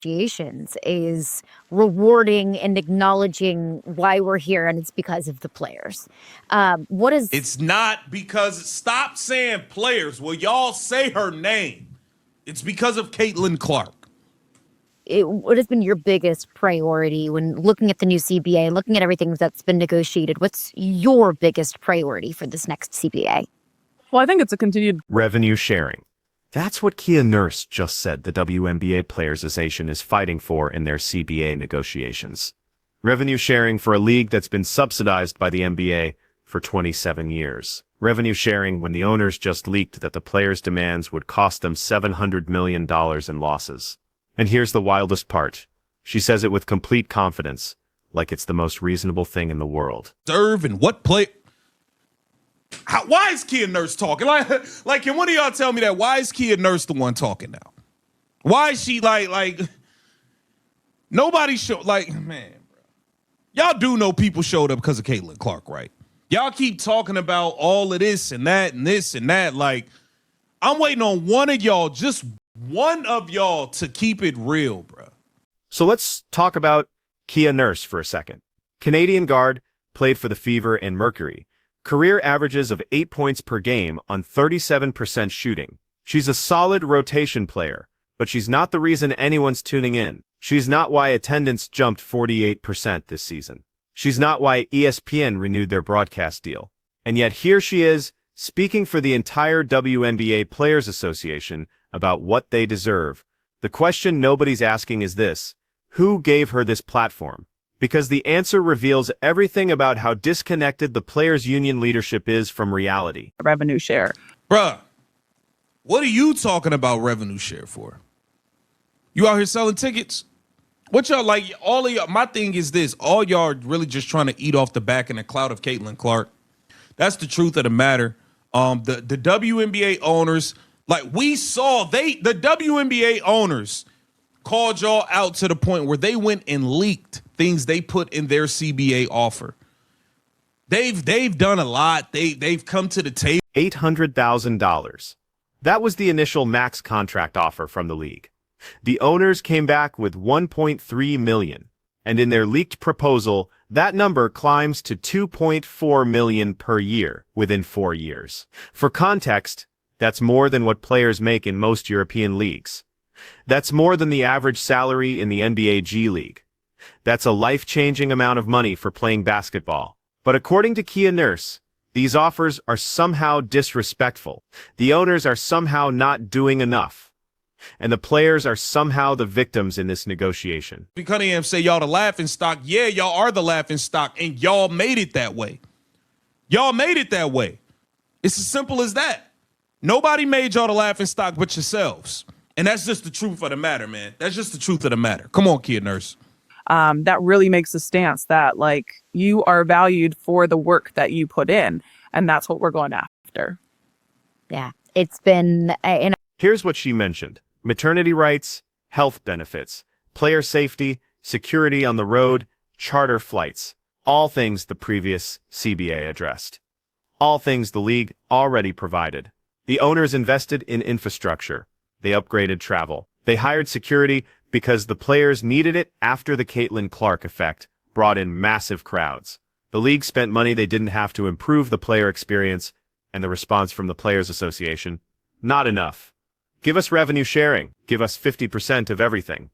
negotiations is rewarding and acknowledging why we're here, and it's because of the players. What is? It's not because. Stop saying players. Will y'all say her name? It's because of Caitlin Clark. What has been your biggest priority when looking at the new CBA, looking at everything that's been negotiated? What's your biggest priority for this next CBA? Well, I think it's a continued revenue sharing. That's what Kia Nurse just said the WNBA Players Association is fighting for in their CBA negotiations. Revenue sharing for a league that's been subsidized by the NBA for 27 years. Revenue sharing when the owners just leaked that the players' demands would cost them $700 million in losses. And here's the wildest part. She says it with complete confidence, like it's the most reasonable thing in the world. Serve and what play? Why is Kia Nurse talking? Like, can one of y'all tell me that? Why is Kia Nurse the one talking now? Why is she like nobody showed? Like, man, bro. Y'all do know people showed up because of Caitlin Clark, right? Y'all keep talking about all of this and that and this and that. Like, I'm waiting on one of y'all, just one of y'all, to keep it real, bro. So let's talk about Kia Nurse for a second. Canadian guard, played for the Fever and Mercury. Career averages of 8 points per game on 37% shooting. She's a solid rotation player, but she's not the reason anyone's tuning in. She's not why attendance jumped 48% this season. She's not why ESPN renewed their broadcast deal. And yet here she is, speaking for the entire WNBA Players Association about what they deserve. The question nobody's asking is this: who gave her this platform? Because the answer reveals everything about how disconnected the players' union leadership is from reality. revenue share. Bruh, what are you talking about revenue share for? You out here selling tickets? What y'all like? All of y'all, my thing is this: all y'all are really just trying to eat off the back and the clout of Caitlin Clark. That's the truth of the matter. The WNBA owners, like we saw, the WNBA owners called y'all out to the point where they went and leaked things they put in their CBA offer. They've done a lot. They've come to the table. $800,000. That was the initial max contract offer from the league. The owners came back with $1.3 million, and in their leaked proposal, that number climbs to $2.4 million per year within 4 years. For context, that's more than what players make in most European leagues. That's more than the average salary in the NBA G League. That's a life-changing amount of money for playing basketball. But according to Kia Nurse, these offers are somehow disrespectful. The owners are somehow not doing enough. And the players are somehow the victims in this negotiation. Cunningham say y'all the laughing stock. Yeah, y'all are the laughing stock, and y'all made it that way. Y'all made it that way. It's as simple as that. Nobody made y'all the laughing stock but yourselves. And that's just the truth of the matter, man. That's just the truth of the matter. Come on, Kia Nurse. That really makes a stance that, like, you are valued for the work that you put in. And that's what we're going after. Yeah, it's been... Here's what she mentioned: maternity rights, health benefits, player safety, security on the road, charter flights. All things the previous CBA addressed. All things the league already provided. The owners invested in infrastructure. They upgraded travel. They hired security because the players needed it after the Caitlin Clark effect brought in massive crowds. The league spent money they didn't have to improve the player experience, and the response from the Players Association: not enough. Give us revenue sharing. Give us 50% of everything.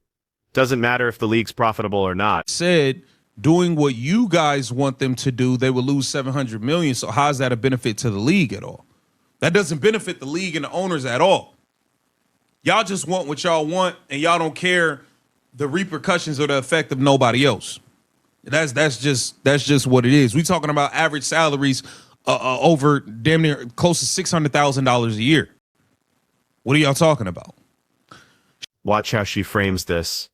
Doesn't matter if the league's profitable or not. Said doing what you guys want them to do, they will lose $700 million. So how's that a benefit to the league at all? That doesn't benefit the league and the owners at all. Y'all just want what y'all want, and y'all don't care the repercussions or the effect of nobody else. That's just what it is. We talking about average salaries over damn near close to $600,000 a year. What are y'all talking about? Watch how she frames this.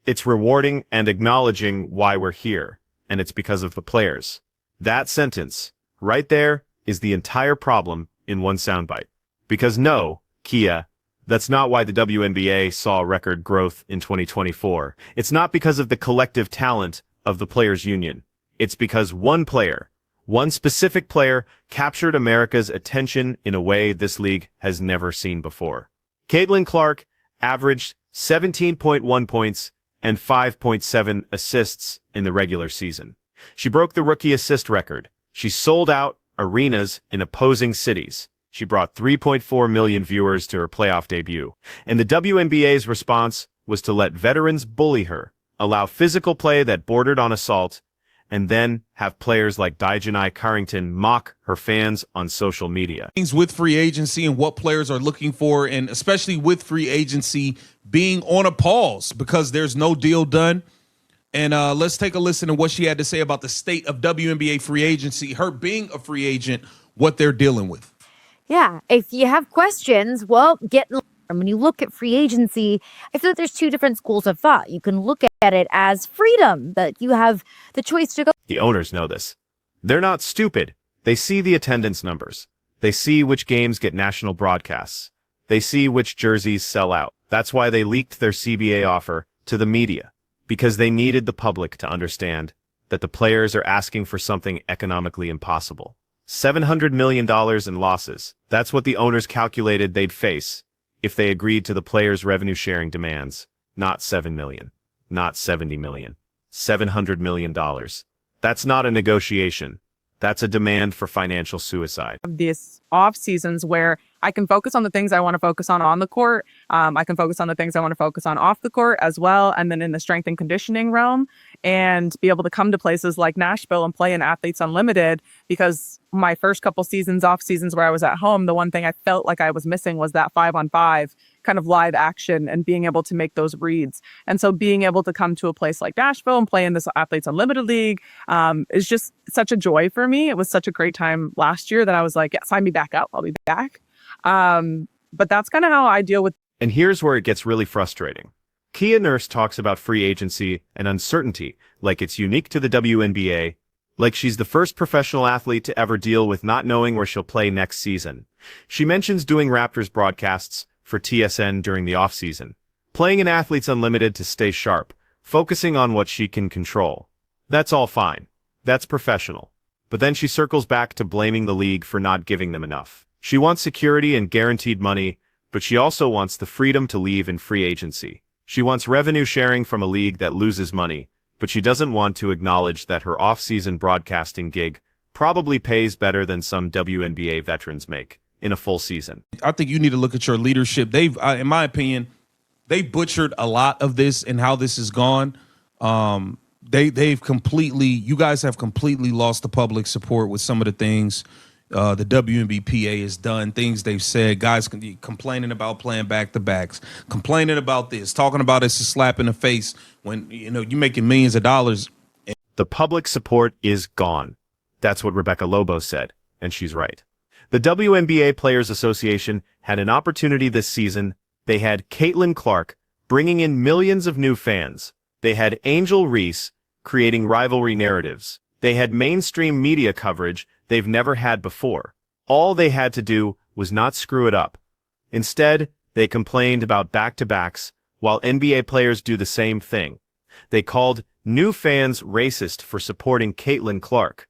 It's rewarding and acknowledging why we're here, and it's because of the players. That sentence, right there, is the entire problem in one soundbite. Because no, Kia, that's not why the WNBA saw record growth in 2024. It's not because of the collective talent of the players' union. It's because one player, one specific player, captured America's attention in a way this league has never seen before. Caitlin Clark averaged 17.1 points and 5.7 assists in the regular season. She broke the rookie assist record. She sold out arenas in opposing cities. She brought 3.4 million viewers to her playoff debut. And the WNBA's response was to let veterans bully her, allow physical play that bordered on assault, and then have players like Dijanai Carrington mock her fans on social media. Things with free agency and what players are looking for, and especially with free agency being on a pause because there's no deal done. And let's take a listen to what she had to say about the state of WNBA free agency, her being a free agent, what they're dealing with. Yeah, if you have questions, well, when you look at free agency, I feel like there's two different schools of thought. You can look at it as freedom, that you have the choice to go. The owners know this. They're not stupid. They see the attendance numbers. They see which games get national broadcasts. They see which jerseys sell out. That's why they leaked their CBA offer to the media, because they needed the public to understand that the players are asking for something economically impossible. $700 million in losses. That's what the owners calculated they'd face if they agreed to the players' revenue-sharing demands. Not $7 million. Not $70 million. $700 million. That's not a negotiation. That's a demand for financial suicide. These off seasons where I can focus on the things I want to focus on the court. I can focus on the things I want to focus on off the court as well. And then in the strength and conditioning realm, and be able to come to places like Nashville and play in Athletes Unlimited, because my first couple seasons, off seasons where I was at home, the one thing I felt like I was missing was that 5-on-5 kind of live action and being able to make those reads. And so being able to come to a place like Nashville and play in this Athletes Unlimited League is just such a joy for me. It was such a great time last year that I was like, yeah, sign me back up. I'll be back. But that's kind of how I deal with. And here's where it gets really frustrating. Kia Nurse talks about free agency and uncertainty like it's unique to the WNBA, like she's the first professional athlete to ever deal with not knowing where she'll play next season. She mentions doing Raptors broadcasts for TSN during the offseason, playing in Athletes Unlimited to stay sharp, focusing on what she can control. That's all fine. That's professional. But then she circles back to blaming the league for not giving them enough. She wants security and guaranteed money, but she also wants the freedom to leave in free agency. She wants revenue sharing from a league that loses money, but she doesn't want to acknowledge that her off-season broadcasting gig probably pays better than some WNBA veterans make in a full season. I think you need to look at your leadership. They've, in my opinion, they butchered a lot of this and how this has gone. They've completely, you guys have completely lost the public support with some of the things the WNBPA has done, things they've said. Guys can be complaining about playing back-to-backs, complaining about this, talking about it's a slap in the face when, you know, you're making millions of dollars. The public support is gone. That's what Rebecca Lobo said, and she's right. The WNBA Players Association had an opportunity this season. They had Caitlin Clark bringing in millions of new fans. They had Angel Reese creating rivalry narratives. They had mainstream media coverage they've never had before. All they had to do was not screw it up. Instead, they complained about back-to-backs, while NBA players do the same thing. They called new fans racist for supporting Caitlin Clark.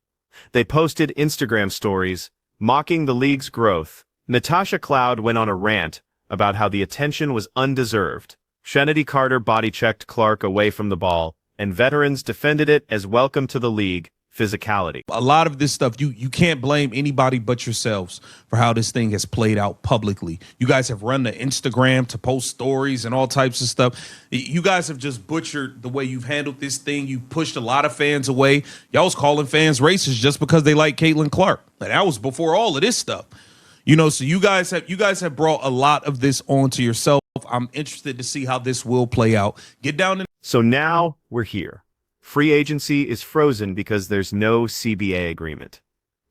They posted Instagram stories mocking the league's growth. Natasha Cloud went on a rant about how the attention was undeserved. Shanity Carter body-checked Clark away from the ball, and veterans defended it as welcome to the league physicality. A lot of this stuff, you can't blame anybody but yourselves for how this thing has played out publicly. You guys have run the Instagram to post stories and all types of stuff. You guys have just butchered the way you've handled this thing. You pushed a lot of fans away. Y'all was calling fans racist just because they like Caitlin Clark. And that was before all of this stuff. You know, so you guys have brought a lot of this onto yourself. I'm interested to see how this will play out. Get down in. So now we're here. Free agency is frozen because there's no CBA agreement.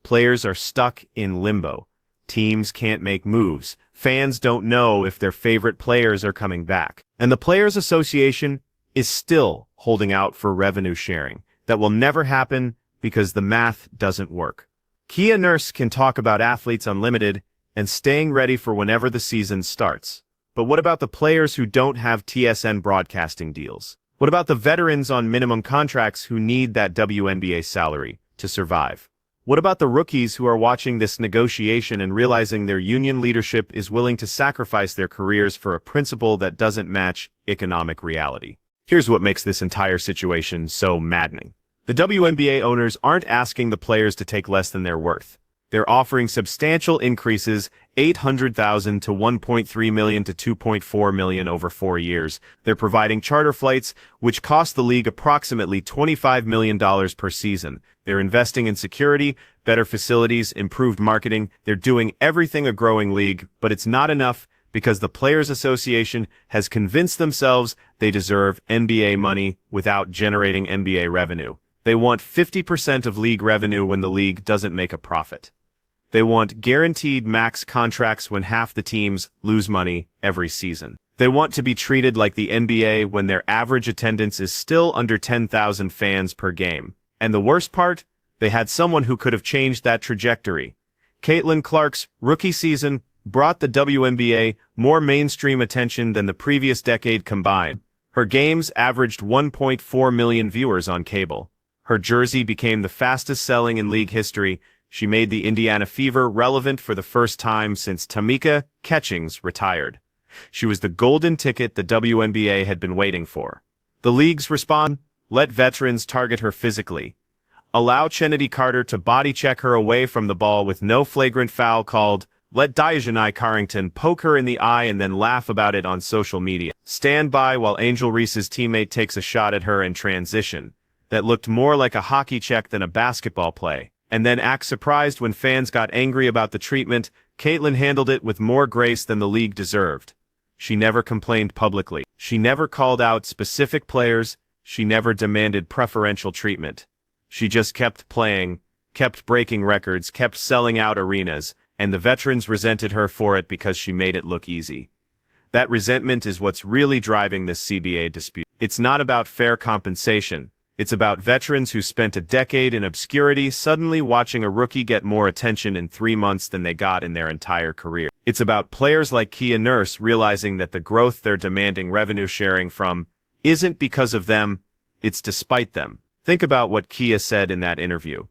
Players are stuck in limbo. Teams can't make moves. Fans don't know if their favorite players are coming back. And the Players Association is still holding out for revenue sharing. That will never happen because the math doesn't work. Kia Nurse can talk about Athletes Unlimited and staying ready for whenever the season starts. But what about the players who don't have TSN broadcasting deals? What about the veterans on minimum contracts who need that WNBA salary to survive? What about the rookies who are watching this negotiation and realizing their union leadership is willing to sacrifice their careers for a principle that doesn't match economic reality? Here's what makes this entire situation so maddening. The WNBA owners aren't asking the players to take less than they're worth. They're offering substantial increases, $800,000 to $1.3 million to $2.4 million over 4 years. They're providing charter flights, which cost the league approximately $25 million per season. They're investing in security, better facilities, improved marketing. They're doing everything a growing league, but it's not enough because the Players Association has convinced themselves they deserve NBA money without generating NBA revenue. They want 50% of league revenue when the league doesn't make a profit. They want guaranteed max contracts when half the teams lose money every season. They want to be treated like the NBA when their average attendance is still under 10,000 fans per game. And the worst part? They had someone who could have changed that trajectory. Caitlin Clark's rookie season brought the WNBA more mainstream attention than the previous decade combined. Her games averaged 1.4 million viewers on cable. Her jersey became the fastest selling in league history. She made the Indiana Fever relevant for the first time since Tamika Catchings retired. She was the golden ticket the WNBA had been waiting for. The league's response: let veterans target her physically. Allow Chennedy Carter to body check her away from the ball with no flagrant foul called. Let Dijonai Carrington poke her in the eye and then laugh about it on social media. Stand by while Angel Reese's teammate takes a shot at her in transition that looked more like a hockey check than a basketball play, and then act surprised when fans got angry about the treatment. Caitlin handled it with more grace than the league deserved. She never complained publicly. She never called out specific players. She never demanded preferential treatment. She just kept playing, kept breaking records, kept selling out arenas, and the veterans resented her for it because she made it look easy. That resentment is what's really driving this CBA dispute. It's not about fair compensation. It's about veterans who spent a decade in obscurity suddenly watching a rookie get more attention in 3 months than they got in their entire career. It's about players like Kia Nurse realizing that the growth they're demanding revenue sharing from isn't because of them, it's despite them. Think about what Kia said in that interview.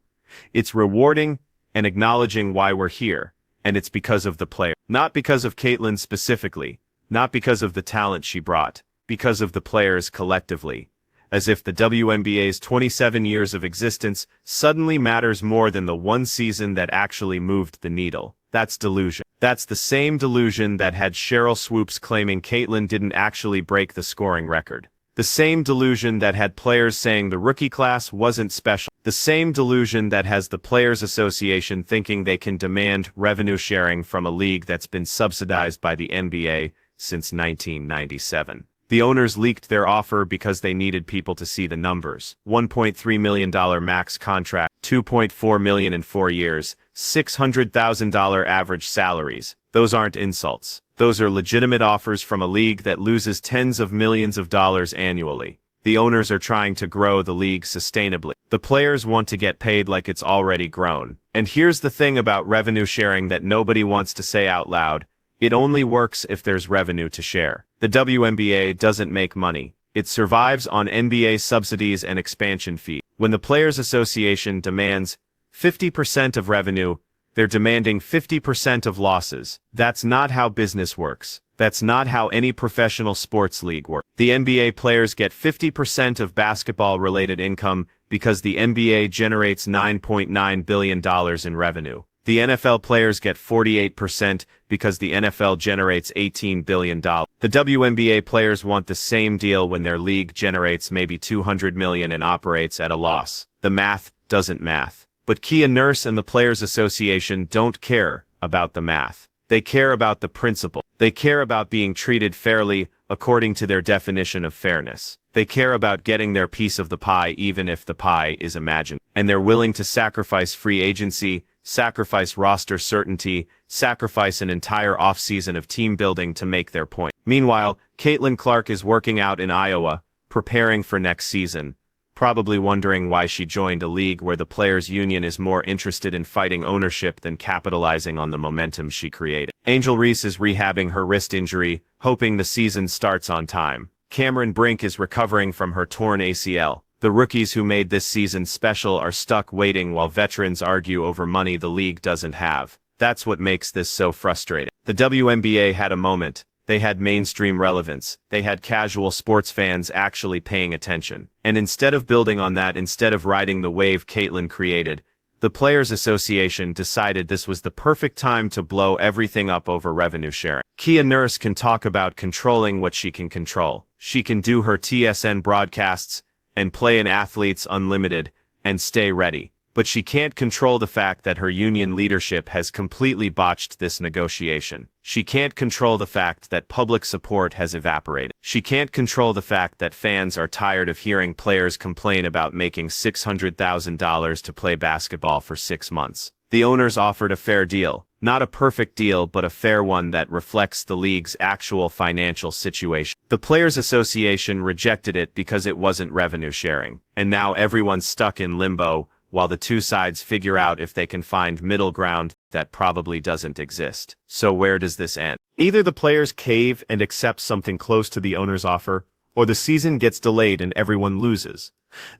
It's rewarding and acknowledging why we're here, and it's because of the player. Not because of Caitlin specifically, not because of the talent she brought, because of the players collectively. As if the WNBA's 27 years of existence suddenly matters more than the one season that actually moved the needle. That's delusion. That's the same delusion that had Cheryl Swoops claiming Caitlin didn't actually break the scoring record. The same delusion that had players saying the rookie class wasn't special. The same delusion that has the Players Association thinking they can demand revenue sharing from a league that's been subsidized by the NBA since 1997. The owners leaked their offer because they needed people to see the numbers. $1.3 million max contract, $2.4 million in 4 years, $600,000 average salaries. Those aren't insults. Those are legitimate offers from a league that loses tens of millions of dollars annually. The owners are trying to grow the league sustainably. The players want to get paid like it's already grown. And here's the thing about revenue sharing that nobody wants to say out loud. It only works if there's revenue to share. The WNBA doesn't make money. It survives on NBA subsidies and expansion fees. When the Players Association demands 50% of revenue, they're demanding 50% of losses. That's not how business works. That's not how any professional sports league works. The NBA players get 50% of basketball-related income because the NBA generates $9.9 billion in revenue. The NFL players get 48% because the NFL generates $18 billion. The WNBA players want the same deal when their league generates maybe $200 million and operates at a loss. The math doesn't math. But Kia Nurse and the Players Association don't care about the math. They care about the principle. They care about being treated fairly according to their definition of fairness. They care about getting their piece of the pie even if the pie is imagined. And they're willing to sacrifice free agency, sacrifice roster certainty, sacrifice an entire offseason of team building to make their point. Meanwhile, Caitlin Clark is working out in Iowa, preparing for next season, probably wondering why she joined a league where the players' union is more interested in fighting ownership than capitalizing on the momentum she created. Angel Reese is rehabbing her wrist injury, hoping the season starts on time. Cameron Brink is recovering from her torn ACL. The rookies who made this season special are stuck waiting while veterans argue over money the league doesn't have. That's what makes this so frustrating. The WNBA had a moment. They had mainstream relevance. They had casual sports fans actually paying attention. And instead of building on that, instead of riding the wave Caitlin created, the Players Association decided this was the perfect time to blow everything up over revenue sharing. Kia Nurse can talk about controlling what she can control. She can do her TSN broadcasts and play in Athletes Unlimited and stay ready. But she can't control the fact that her union leadership has completely botched this negotiation. She can't control the fact that public support has evaporated. She can't control the fact that fans are tired of hearing players complain about making $600,000 to play basketball for 6 months. The owners offered a fair deal. Not a perfect deal, but a fair one that reflects the league's actual financial situation. The Players Association rejected it because it wasn't revenue sharing. And now everyone's stuck in limbo, while the two sides figure out if they can find middle ground that probably doesn't exist. So where does this end? Either the players cave and accept something close to the owner's offer, or the season gets delayed and everyone loses.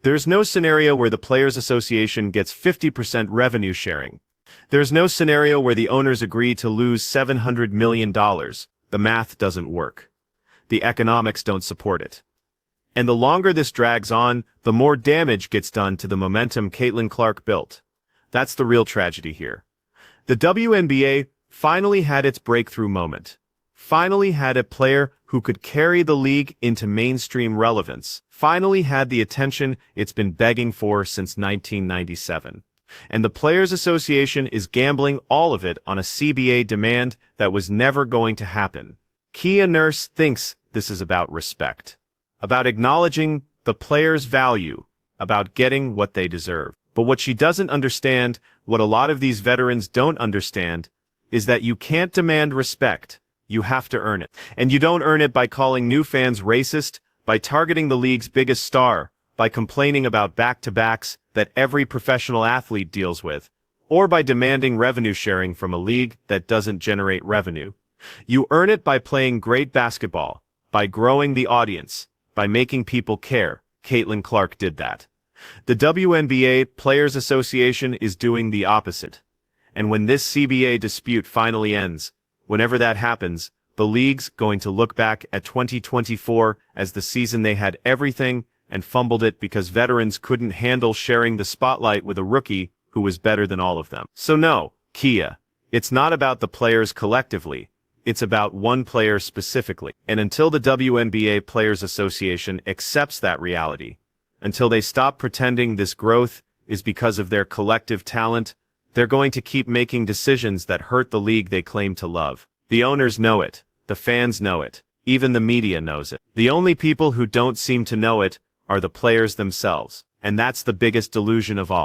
There's no scenario where the Players Association gets 50% revenue sharing. There's no scenario where the owners agree to lose $700 million. The math doesn't work. The economics don't support it. And the longer this drags on, the more damage gets done to the momentum Caitlin Clark built. That's the real tragedy here. The WNBA finally had its breakthrough moment. Finally had a player who could carry the league into mainstream relevance. Finally had the attention it's been begging for since 1997. And the Players Association is gambling all of it on a CBA demand that was never going to happen. Kia Nurse thinks this is about respect, about acknowledging the players' value, about getting what they deserve. But what she doesn't understand, what a lot of these veterans don't understand, is that you can't demand respect. You have to earn it. And you don't earn it by calling new fans racist, by targeting the league's biggest star, by complaining about back-to-backs that every professional athlete deals with, or by demanding revenue sharing from a league that doesn't generate revenue. You earn it by playing great basketball, by growing the audience, by making people care. Caitlin Clark did that. The WNBA Players Association is doing the opposite. And when this CBA dispute finally ends, whenever that happens, the league's going to look back at 2024 as the season they had everything and fumbled it because veterans couldn't handle sharing the spotlight with a rookie who was better than all of them. So no, Kia, it's not about the players collectively. It's about one player specifically. And until the WNBA Players Association accepts that reality, until they stop pretending this growth is because of their collective talent, they're going to keep making decisions that hurt the league they claim to love. The owners know it. The fans know it. Even the media knows it. The only people who don't seem to know it are the players themselves. And that's the biggest delusion of all.